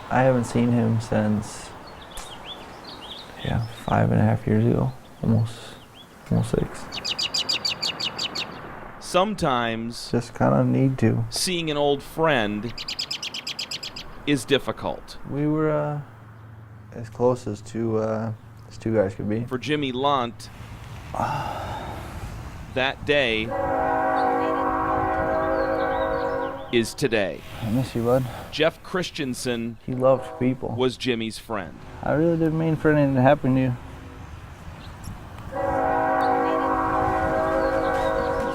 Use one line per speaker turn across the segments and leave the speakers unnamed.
I haven't seen him since, 5.5 years ago, almost 6.
Sometimes
Just kind of need to.
seeing an old friend is difficult.
We were as close as two guys could be.
For Jimmy Lont, that day is today.
I miss you, bud.
Jeff Christensen
He loved people.
was Jimmy's friend.
I really didn't mean for anything to happen to you.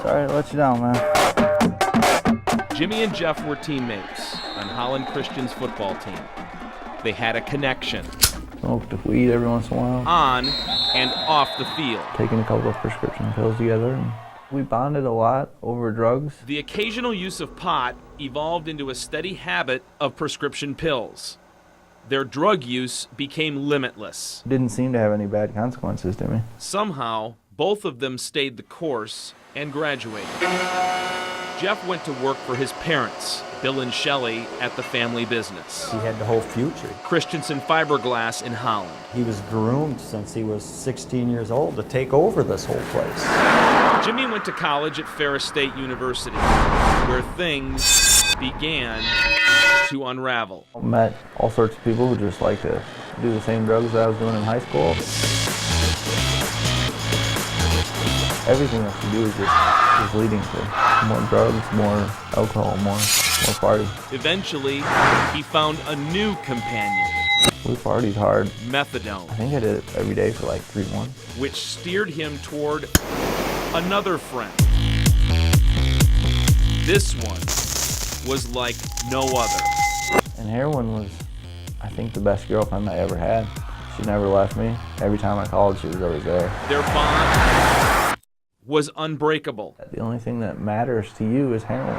Sorry to let you down, man.
Jimmy and Jeff were teammates on Holland Christian's football team. They had a connection
Smoked weed every once in a while.
on and off the field.
Taking a couple of prescription pills together. And we bonded a lot over drugs.
The occasional use of pot evolved into a steady habit of prescription pills. Their drug use became limitless.
Didn't seem to have any bad consequences to me.
Somehow, both of them stayed the course and graduated. Jeff went to work for his parents, Bill and Shelley, at the family business,
He had the whole future.
Christensen Fiberglass in Holland.
He was groomed since he was 16 years old to take over this whole place.
Jimmy went to college at Ferris State University, where things began to unravel.
I met all sorts of people who just like to do the same drugs that I was doing in high school. Everything that you do is just leading to more drugs, more alcohol, more party.
Eventually, he found a new companion,
We partied hard.
methadone,
I think I did it every day for like 3 months.
which steered him toward another friend. This one was like no other.
And heroin was, I think, the best girlfriend I ever had. She never left me. Every time I called, she was always there.
Their bond was unbreakable.
The only thing that matters to you is heroin.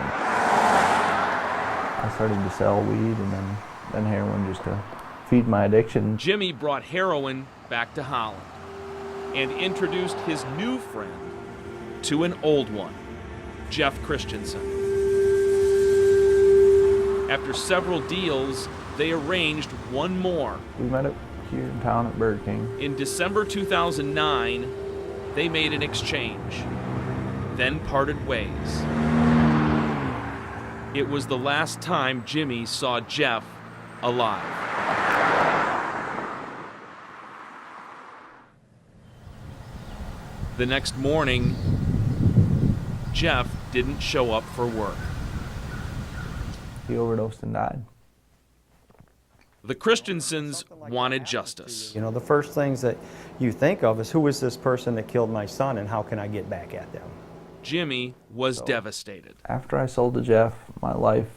I started to sell weed and then heroin just to feed my addiction.
Jimmy brought heroin back to Holland and introduced his new friend to an old one, Jeff Christensen. After several deals, they arranged one more.
We met up here in town at Burger King.
In December 2009, they made an exchange, then parted ways. It was the last time Jimmy saw Jeff alive. The next morning, Jeff didn't show up for work.
He overdosed and died.
The Christensens wanted justice.
You know, the first things that you think of is, who is this person that killed my son and how can I get back at them?
Jimmy was devastated.
After I sold to Jeff, my life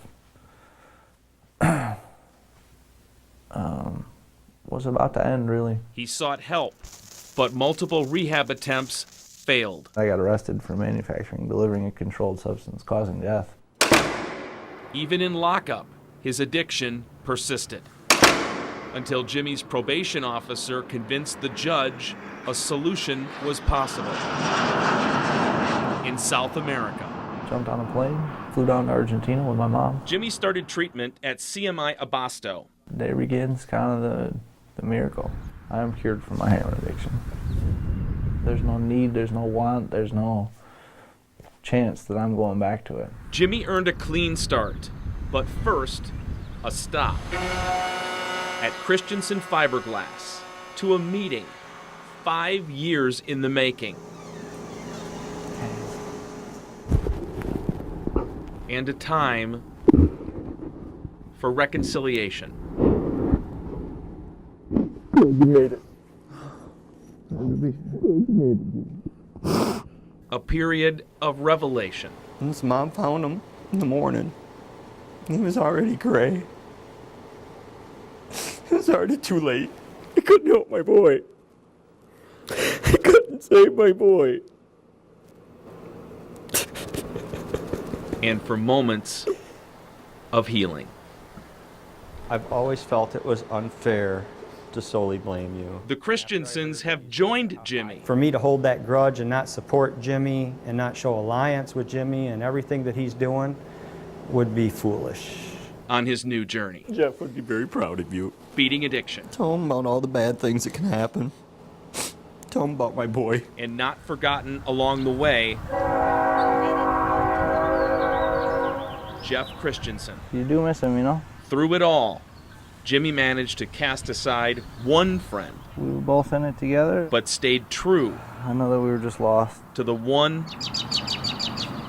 was about to end, really.
He sought help, but multiple rehab attempts failed.
I got arrested for manufacturing, delivering a controlled substance causing death.
Even in lockup, his addiction persisted, until Jimmy's probation officer convinced the judge a solution was possible. In South America,
Jumped on a plane, flew down to Argentina with my mom.
Jimmy started treatment at CMI Abasto.
Day begins kind of the miracle. I am cured from my heroin addiction. There's no need, there's no want, there's no chance that I'm going back to it.
Jimmy earned a clean start, but first, a stop at Christensen Fiberglass to a meeting 5 years in the making. And a time for reconciliation.
You made it.
A period of revelation.
His mom found him in the morning. He was already gray. It was already too late. I couldn't help my boy. I couldn't save my boy.
And for moments of healing.
I've always felt it was unfair to solely blame you.
The Christensens have joined Jimmy.
For me to hold that grudge and not support Jimmy and not show alliance with Jimmy and everything that he's doing would be foolish.
on his new journey.
Jeff would be very proud of you.
Beating addiction.
Tell him about all the bad things that can happen. Tell him about my boy.
And not forgotten along the way, Jeff Christensen.
You do miss him, you know?
Through it all, Jimmy managed to cast aside one friend,
We were both in it together.
but stayed true
I know that we were just lost.
to the one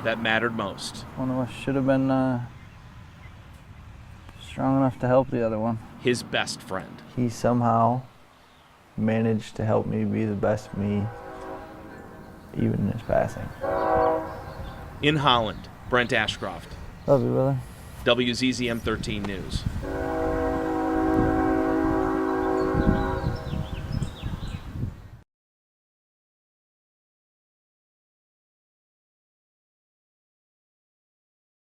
that mattered most.
One of us should have been strong enough to help the other one.
His best friend.
He somehow managed to help me be the best me, even in his passing.
In Holland, Brent Ashcroft,
Love you, brother.
WZZM 13 News.